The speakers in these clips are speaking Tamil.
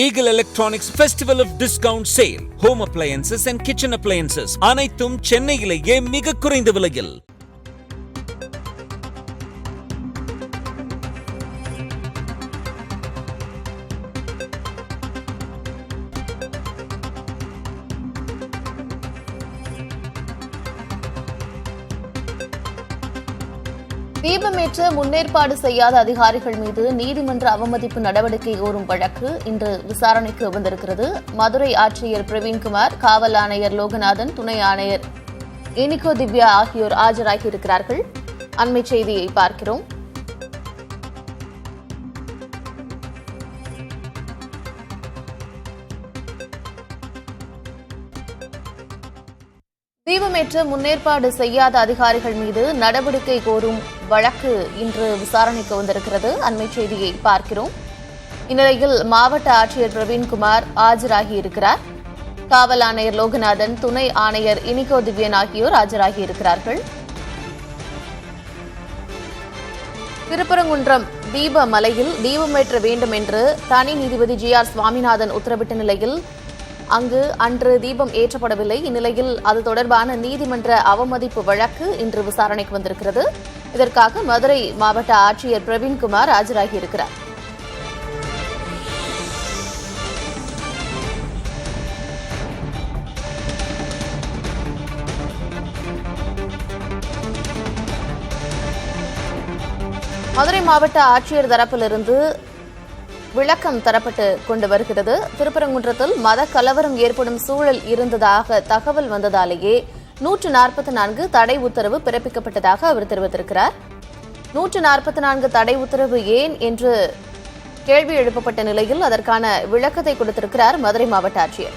Eagle Electronics Festival of Discount Sale. Home appliances and kitchen appliances. அனைத்தும் சென்னையிலேயே மிக குறைந்த விலையில். தீபமேற்ற முன்னேற்பாடு செய்யாத அதிகாரிகள் மீது நீதிமன்ற அவமதிப்பு நடவடிக்கை கோரும் வழக்கு இன்று விசாரணைக்கு வந்திருக்கிறது. மதுரை ஆட்சியர் பிரவீன்குமார், காவல் ஆணையர் லோகநாதன், துணை ஆணையர் இனிகோ திவ்யா ஆகியோர் ஆஜராகியிருக்கிறார்கள். அண்மை செய்தியை பார்க்கிறோம். தீபமேற்ற முன்னேற்பாடு செய்யாத அதிகாரிகள் மீது நடவடிக்கை கோரும் வழக்கு இன்று விசாரணைக்கு வந்திருக்கிறது. அண்மை செய்தியை பார்க்கிறோம். இந்நிலையில் மாவட்ட ஆட்சியர் பிரவீன்குமார் ஆஜராகியிருக்கிறார். காவல் ஆணையர் லோகநாதன், துணை ஆணையர் இனிகோ திவ்யன் ஆகியோர் ஆஜராகியிருக்கிறார்கள். திருப்பரங்குன்றம் தீப மலையில் தீபமேற்ற வேண்டும் என்று தனி நீதிபதி GR சுவாமிநாதன் உத்தரவிட்ட நிலையில் அங்கு அன்று தீபம் ஏற்றப்படவில்லை. இந்நிலையில் அது தொடர்பான நீதிமன்ற அவமதிப்பு வழக்கு இன்று விசாரணைக்கு வந்திருக்கிறது. இதற்காக மதுரை மாவட்ட ஆட்சியர் பிரவீன்குமார் ஆஜராகியிருக்கிறார். மதுரை மாவட்ட ஆட்சியர் தரப்பிலிருந்து விளக்கம் தரப்பட்டு கொண்டு வருகிறது. திருப்பரங்குன்றத்தில் மத கலவரம் ஏற்படும் சூழல் இருந்ததாக தகவல் வந்ததாலேயே 144 தடை உத்தரவு பிறப்பிக்கப்பட்டதாக அவர் தெரிவித்திருக்கிறார். 144 தடை உத்தரவு ஏன் என்று கேள்வி எழுப்பப்பட்ட நிலையில் அதற்கான விளக்கத்தை கொடுத்திருக்கிறார் மதுரை மாவட்ட ஆட்சியர்.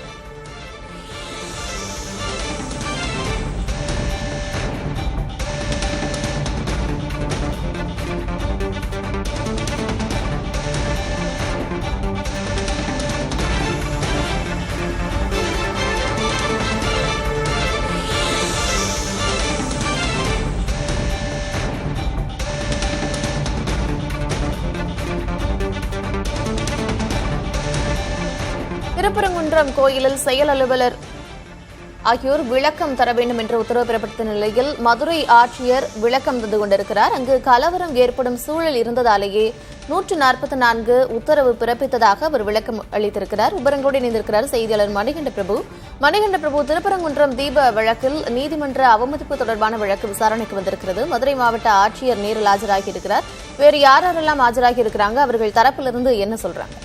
திருப்பரங்குன்றம் கோயிலில் செயல் அலுவலர் ஆகியோர் விளக்கம் தர வேண்டும் என்று உத்தரவு பிறப்பித்த நிலையில் மதுரை ஆட்சியர் விளக்கம் தந்து கொண்டிருக்கிறார். அங்கு கலவரம் ஏற்படும் சூழல் இருந்ததாலேயே 144 உத்தரவு பிறப்பித்ததாக அவர் விளக்கம் அளித்திருக்கிறார். விவரங்களோடு இணைந்திருக்கிறார் செய்தியாளர் மணிகண்ட பிரபு. திருப்பரங்குன்றம் தீப வழக்கில் நீதிமன்ற அவமதிப்பு தொடர்பான வழக்கு விசாரணைக்கு வந்திருக்கிறது. மதுரை மாவட்ட ஆட்சியர் நேரில் ஆஜராகியிருக்கிறார். வேறு யாரெல்லாம் ஆஜராகி இருக்கிறாங்க? அவர்கள் தரப்பிலிருந்து என்ன சொல்றாங்க?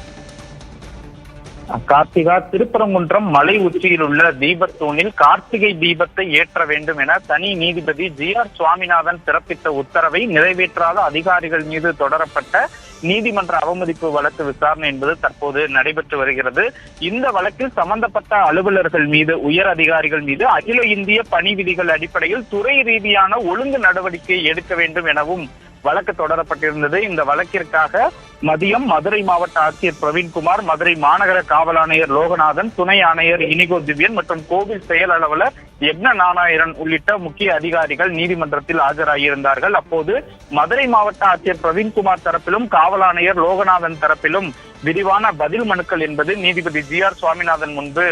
கார்த்திகா, திருப்பரங்குன்றம் மலை உச்சியில் உள்ள தீபத்தூணில் கார்த்திகை தீபத்தை ஏற்ற வேண்டும் என தனி நீதிபதி GR சுவாமிநாதன் பிறப்பித்த உத்தரவை நிறைவேற்றாத அதிகாரிகள் மீது தொடரப்பட்ட நீதிமன்ற அவமதிப்பு வழக்கு விசாரணை என்பது தற்போது நடைபெற்று வருகிறது. இந்த வழக்கில் சம்பந்தப்பட்ட அலுவலர்கள் மீது, உயர் அதிகாரிகள் மீது அகில இந்திய பணி விதிகள் அடிப்படையில் துறை ரீதியான ஒழுங்கு நடவடிக்கை எடுக்க வேண்டும் எனவும் வழக்கு தொடரப்பட்டிருந்தது. இந்த வழக்கிற்காக மதியம் மதுரை மாவட்ட ஆட்சியர் பிரவீன்குமார், மதுரை மாநகர காவல் ஆணையர் லோகநாதன், துணை ஆணையர் இனிகோ திவ்யன் மற்றும் கோவில் செயல் அலுவலர் யக்ன நாராயணன் உள்ளிட்ட முக்கிய அதிகாரிகள் நீதிமன்றத்தில் ஆஜராகியிருந்தார்கள். அப்போது மதுரை மாவட்ட ஆட்சியர் பிரவீன்குமார் தரப்பிலும் காவல் ஆணையர் லோகநாதன் தரப்பிலும் விரிவான பதில் மனுக்கள் என்பது நீதிபதி GR சுவாமிநாதன் முன்பு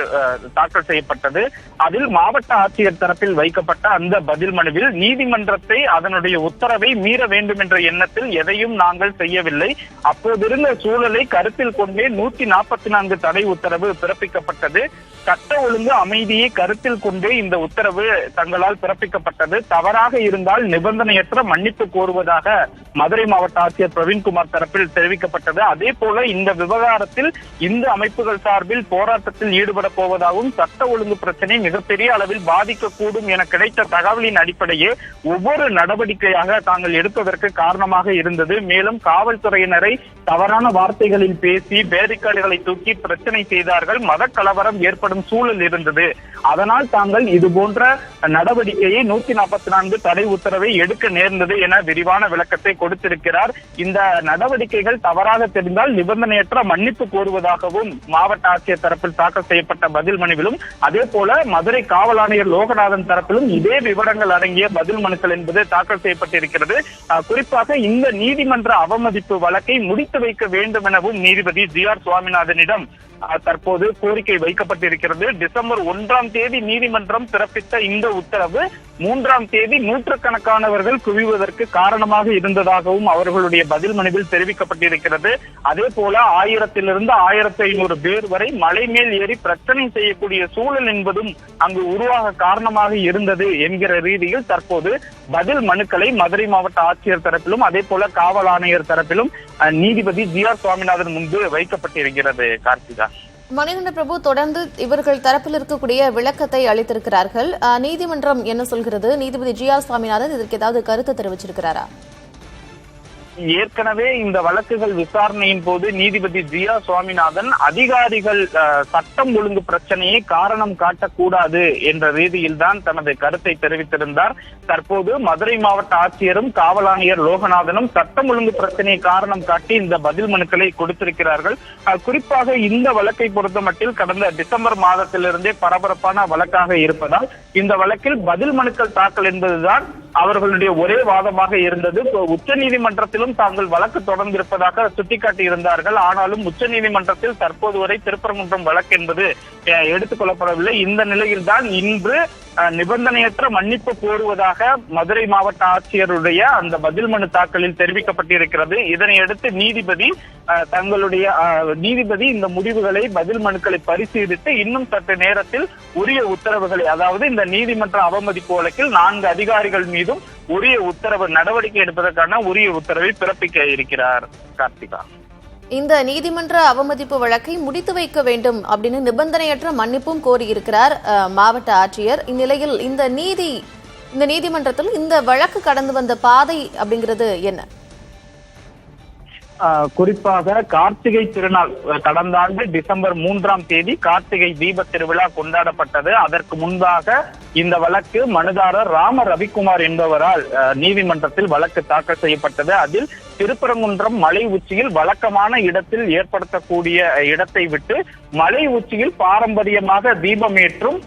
தாக்கல் செய்யப்பட்டது. அதில் மாவட்ட ஆட்சியர் தரப்பில் வைக்கப்பட்ட அந்த பதில் மனுவில் நீதிமன்றத்தை அதனுடைய உத்தரவை மீற வேண்டும் என்ற எண்ணத்தில் எதையும் நாங்கள் செய்யவில்லை. அப்போதிருந்த சூழலை கருத்தில் கொண்டே 144 தடை உத்தரவு பிறப்பிக்கப்பட்டது. சட்ட ஒழுங்கு அமைதியை கருத்தில் கொண்டே இந்த உத்தரவு தங்களால் பிறப்பிக்கப்பட்டது. தவறாக இருந்தால் நிபந்தனையற்ற மன்னிப்பு கோருவதாக மதுரை மாவட்ட ஆட்சியர் பிரவீன்குமார் தரப்பில் தெரிவிக்கப்பட்டது. அதே போல இந்த விவகாரத்தில் இந்த அமைப்புகள் சார்பில் போராட்டத்தில் ஈடுபட போவதாகவும், சட்ட ஒழுங்கு பிரச்சனை மிகப்பெரிய அளவில் பாதிக்கக்கூடும் என கிடைத்த தகவலின் அடிப்படையே ஒவ்வொரு நடவடிக்கையாக தாங்கள் எடுப்பதற்கு காரணமாக இருந்தது. மேலும் காவல்துறையினரை தவறான வார்த்தைகளில் பேசி பேரிகார்டுகளை தூக்கி பிரச்சனை செய்தார்கள். மத கலவரம் ஏற்படும் சூழல் இருந்தது. அதனால் தாங்கள் இது போன்ற நடவடிக்கையை 144 தடை உத்தரவை எடுக்க நேர்ந்தது என விரிவான விளக்கத்தை கொடுத்திருக்கிறார். இந்த நடவடிக்கைகள் தவறாக தெரிந்தால் நிபந்தனையற்ற மன்னிப்பு கோருவதாகவும் மாவட்ட ஆட்சியர் தரப்பில் தாக்கல் செய்யப்பட்ட பதில் மனுவிலும், அதே போல மதுரை காவல் ஆணையர் லோகநாதன் தரப்பிலும் இதே விவரங்கள் அடங்கிய பதில் மனுக்கள் என்பது தாக்கல் செய்யப்பட்டிருக்கிறது. குறிப்பாக இந்த நீதிமன்ற அவமதிப்பு வழக்கை முடித்து வைக்க வேண்டும் எனவும் நீதிபதி GR சுவாமிநாதனிடம் தற்போது கோரிக்கை வைக்கப்பட்டிருக்கிறது. டிசம்பர் 1ஆம் தேதி நீதிமன்றம் பிறப்பித்த இந்த உத்தரவு 3ஆம் தேதி நூற்றுக்கணக்கானவர்கள் குவிவதற்கு காரணமாக இருந்ததாகவும் அவர்களுடைய பதில் மனுவில் தெரிவிக்கப்பட்டிருக்கிறது. அதே போல 1000 1500 பேர் வரை மலை மேல் ஏறி பிரச்சனை செய்யக்கூடிய சூழல் என்பதும் அங்கு உருவாக காரணமாக இருந்தது என்கிற ரீதியில் தற்போது பதில் மனுக்களை மதுரை மாவட்ட ஆட்சியர் தரப்பிலும் அதே போல காவல் ஆணையர் தரப்பிலும் நீதிபதி GR சுவாமிநாதன் முன்பு வைக்கப்பட்டிருக்கிறது. கார்த்திகா, மணிகண்ட பிரபு, தொடர்ந்து இவர்கள் தரப்பில் இருக்கக்கூடிய விளக்கத்தை அளித்திருக்கிறார்கள். நீதிமன்றம் என்ன சொல்கிறது? நீதிபதி GR சுவாமிநாதன் இதற்கு ஏதாவது கருத்து தெரிவிச்சிருக்கிறாரா? ஏற்கனவே இந்த வழக்குகள் விசாரணையின் போது நீதிபதி GR சுவாமிநாதன் அதிகாரிகள் சட்டம் ஒழுங்கு பிரச்சனையை காரணம் காட்டக்கூடாது என்ற ரீதியில் தான் தனது கருத்தை தெரிவித்திருந்தார். தற்போது மதுரை மாவட்ட ஆட்சியரும் காவல் ஆணையர் லோகநாதனும் சட்டம் ஒழுங்கு பிரச்சனையை காரணம் காட்டி இந்த பதில் மனுக்களை கொடுத்திருக்கிறார்கள். குறிப்பாக இந்த வழக்கை பொறுத்த மட்டில் கடந்த டிசம்பர் மாதத்திலிருந்தே பரபரப்பான வழக்காக இருப்பதால் இந்த வழக்கில் பதில் மனுக்கள் தாக்கல் என்பதுதான் அவர்களுடைய ஒரே வாதமாக இருந்தது. உச்ச நீதிமன்றத்திலும் தாங்கள் வழக்கு தொடர்ந்திருப்பதாக சுட்டிக்காட்டியிருந்தார்கள். ஆனாலும் உச்ச நீதிமன்றத்தில் தற்போது வரை திருப்பரங்குன்றம் வழக்கு என்பது எடுத்துக் கொள்ளப்படவில்லை. இந்த நிலையில் தான் இன்று நிபந்தனையற்ற மன்னிப்பு கோருவதாக மதுரை மாவட்ட ஆட்சியருடைய அந்த பதில் மனு தாக்கலில் தெரிவிக்கப்பட்டிருக்கிறது. இதனையடுத்து நீதிபதி இந்த முடிவுகளை பதில் மனுக்களை பரிசீலித்து இன்னும் சற்று நேரத்தில் உரிய உத்தரவுகளை, அதாவது இந்த நீதிமன்ற அவமதிப்பு வழக்கில் 4 அதிகாரிகள் மீதும் உரிய உத்தரவு நடவடிக்கை எடுப்பதற்கான உரிய உத்தரவை பிறப்பிக்க இருக்கிறார். கார்த்திகா, இந்த நீதிமன்ற அவமதிப்பு வழக்கை முடித்து வைக்க வேண்டும் அப்படின்னு நிபந்தனையற்ற மன்னிப்பும் கோரியிருக்கிறார் மாவட்ட ஆட்சியர். இந்நிலையில் இந்த நீதிமன்றத்தில் இந்த வழக்கு கடந்து வந்த பாதை அப்படிங்கிறது என்ன? குறிப்பாக கார்த்திகை திருநாள் கடந்த ஆண்டு டிசம்பர் 3ஆம் தேதி கார்த்திகை தீப திருவிழா கொண்டாடப்பட்டது. அதற்கு முன்பாக இந்த வழக்கு மனுதாரர் ராம ரவிக்குமார் என்பவரால் நீதிமன்றத்தில் வழக்கு தாக்கல் செய்யப்பட்டது. அதில் திருப்பரங்குன்றம் மலை உச்சியில் வழக்கமான இடத்தில் ஏற்படுத்தக்கூடிய இடத்தை விட்டு மலை உச்சியில் பாரம்பரியமாக தீபமேற்றும்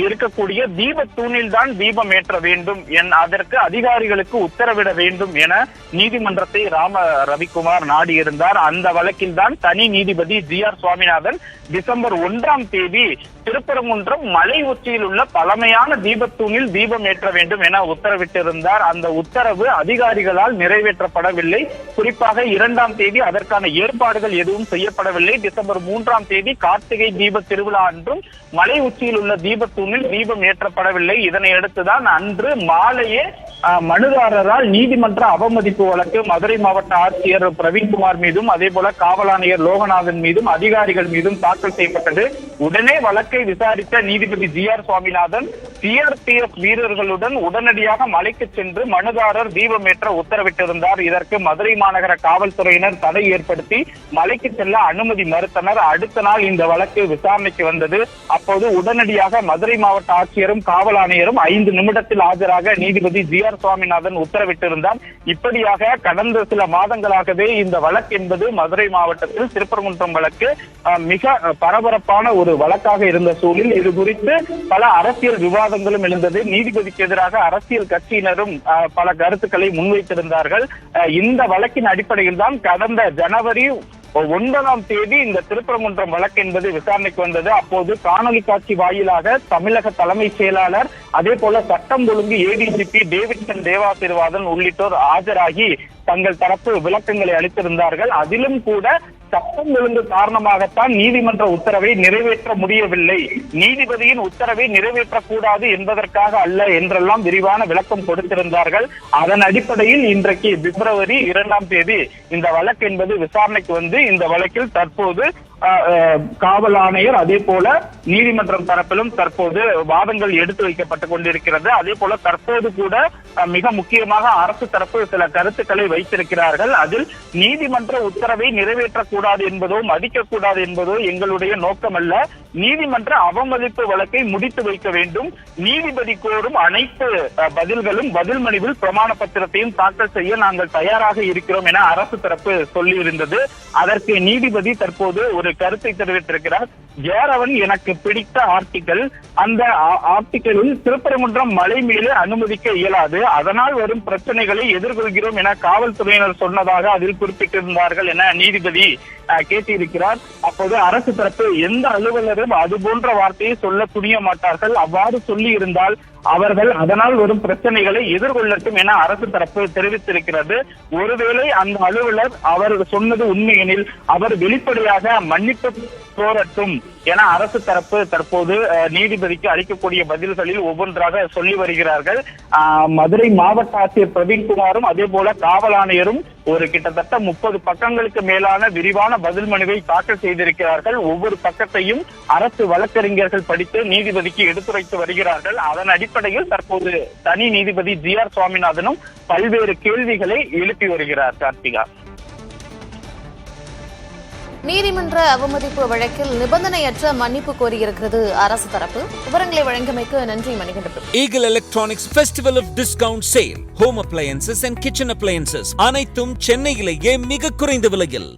இருக்கக்கூடிய தீப தூணில் தான் தீபம் ஏற்ற வேண்டும், அதற்கு அதிகாரிகளுக்கு உத்தரவிட வேண்டும் என நீதிமன்றத்தை ராம ரவிக்குமார் நாடியிருந்தார். அந்த வழக்கில் தான் தனி நீதிபதி GR சுவாமிநாதன் டிசம்பர் 1ஆம் தேதி திருப்பரங்குன்றம் மலை உச்சியில் உள்ள பழமையான தீபத்தூணில் தீபம் ஏற்ற வேண்டும் என உத்தரவிட்டிருந்தார். அந்த உத்தரவு அதிகாரிகளால் நிறைவேற்றப்படவில்லை. குறிப்பாக 2ஆம் தேதி அதற்கான ஏற்பாடுகள் எதுவும் செய்யப்படவில்லை. டிசம்பர் 3ஆம் தேதி கார்த்திகை தீப திருவிழா அன்றும் மலை உச்சியில் உள்ள தீபத்தூணில் தீபம் ஏற்றப்படவில்லை. இதனை அடுத்துதான் அன்று மாலையே மனுதாரரால் நீதிமன்ற அவமதிப்பு வழக்கு மதுரை மாவட்ட ஆட்சியர் பிரவீன்குமார் மீதும் அதே போல காவல் ஆணையர் லோகநாதன் மீதும் அதிகாரிகள் மீதும் தாக்கல் செய்யப்பட்டது. உடனே வழக்கை விசாரித்த நீதிபதி GR சுவாமிநாதன் CRPF வீரர்களுடன் உடனடியாக மலைக்கு சென்று மனுதாரர் தீபமேற்ற உத்தரவிட்டிருந்தார். இதற்கு மதுரை மாநகர காவல்துறையினர் தடை ஏற்படுத்தி மலைக்கு செல்ல அனுமதி மறுத்தனர். அடுத்த நாள் இந்த வழக்கு விசாரணைக்கு வந்தது. அப்போது உடனடியாக மதுரை மாவட்ட ஆட்சியரும் காவல் ஆணையரும் 5 நிமிடத்தில் ஆஜராக நீதிபதி GR சுவாமிநாதன் உத்தரவிட்டிருந்தார். இப்படியாக கடந்த சில மாதங்களாகவே இந்த வழக்கு என்பது மதுரை மாவட்டத்தில் திருப்பரங்குன்றம் வழக்கு மிக பரபரப்பான ஒரு வழக்காக இருந்த சூழலில் இது குறித்து பல அரசியல் விவாதங்களும் எழுந்தது. நீதிபதிக்கு எதிராக அரசியல் கட்சியினரும் பல கருத்துக்களை முன்வைத்திருந்தார்கள். இந்த வழக்கின் அடிப்படையில் தான் கடந்த ஜனவரி 9ஆம் தேதி இந்த திருப்பரங்குன்றம் வழக்கு என்பது விசாரணைக்கு வந்தது. அப்போது காணொலி காட்சி வாயிலாக தமிழக தலைமை செயலாளர் அதே போல சட்டம் ஒழுங்கு ADGP டேவிட்சன் தேவாசீர்வாதன் உள்ளிட்டோர் ஆஜராகி தங்கள் தரப்பு விளக்கங்களை அளித்திருந்தார்கள். அதிலும் கூட சட்டம் ஒழுங்கு காரணமாகத்தான் நீதிமன்ற உத்தரவை நிறைவேற்ற முடியவில்லை, நீதிபதியின் உத்தரவை நிறைவேற்றக்கூடாது என்பதற்காக அல்ல என்றெல்லாம் விரிவான விளக்கம் கொடுத்திருந்தார்கள். அதன் அடிப்படையில் இன்றைக்கு பிப்ரவரி 2ஆம் தேதி இந்த வழக்கு என்பது விசாரணைக்கு வந்து இந்த வழக்கில் தற்போது காவல் ஆணையர் அதே போல நீதிமன்றம் தரப்பிலும் தற்போது வாதங்கள் எடுத்து வைக்கப்பட்டுக் கொண்டிருக்கிறது. அதே போல தற்போது கூட மிக முக்கியமாக அரசு தரப்பு சில கருத்துக்களை வைத்திருக்கிறார்கள். அதில் நீதிமன்ற உத்தரவை நிறைவேற்றக்கூடாது என்பதோ மதிக்கக்கூடாது என்பதோ எங்களுடைய நோக்கமல்ல. நீதிமன்ற அவமதிப்பு வழக்கை முடித்து வைக்க வேண்டும். நீதிபதி கோரும் அனைத்து பதில்களும் பதில் மனுவில் பிரமாண பத்திரத்தையும் தாக்கல் செய்ய நாங்கள் தயாராக இருக்கிறோம் என அரசு தரப்பு சொல்லியிருந்தது. அதற்கு நீதிபதி தற்போது ஒரு கருத்தை தெரிவித்திருக்கிறார். ஜேரவன் எனக்கு பிடித்த ஆர்டிக்கல், அந்த ஆர்டிக்கலில் திருப்பரங்குன்றம் மலை மேலே அனுமதிக்க இயலாது, அதனால் வரும் பிரச்சனைகளை எதிர்கொள்கிறோம் என காவல்துறையினர் சொன்னதாக அதில் குறிப்பிட்டிருந்தார்கள் என நீதிபதி கேட்டிருக்கிறார். அப்போது அரசு தரப்பு எந்த அலுவலரும் அது போன்ற வார்த்தையை சொல்ல துணிய மாட்டார்கள், அவ்வாறு சொல்லி இருந்தால் அவர்கள் அதனால் வரும் பிரச்சனைகளை எதிர்கொள்ளட்டும் என அரசு தரப்பு தெரிவித்திருக்கிறது. ஒருவேளை அந்த அலுவலர் அவர் சொன்னது உண்மையெனில் அவர் வெளிப்படையாக மன்னிப்பு கோரட்டும் என அரசு தரப்பு தற்போது நீதிபதிக்கு அளிக்கக்கூடிய பதில்களில் ஒவ்வொன்றாக சொல்லி வருகிறார்கள். மதுரை மாவட்ட ஆட்சியர் பிரவீன்குமாரும் அதே போல காவல் ஆணையரும் ஒரு கிட்டத்தட்ட 30 பக்கங்களுக்கு மேலான விரிவான பதில் மனுவை தாக்கல் செய்திருக்கிறார்கள். ஒவ்வொரு பக்கத்தையும் அரசு வழக்கறிஞர்கள் படித்து நீதிபதிக்கு எடுத்துரைத்து வருகிறார்கள். அதன் அடிப்படையில் தற்போது தனி நீதிபதி GR சுவாமிநாதனும் பல்வேறு கேள்விகளை எழுப்பி வருகிறார். கார்த்திகா, நீதிமன்ற அவமதிப்பு வழக்கில் நிபந்தனையற்ற மன்னிப்பு கோரியிருக்கிறது அரசு தரப்பு. விவரங்களை வழங்கியமைக்கு நன்றி Manikandan. Eagle Electronics Festival of Discount Sale, Home Appliances and Kitchen Appliances அனைத்தும் சென்னையிலேயே மிக குறைந்த விலையில்.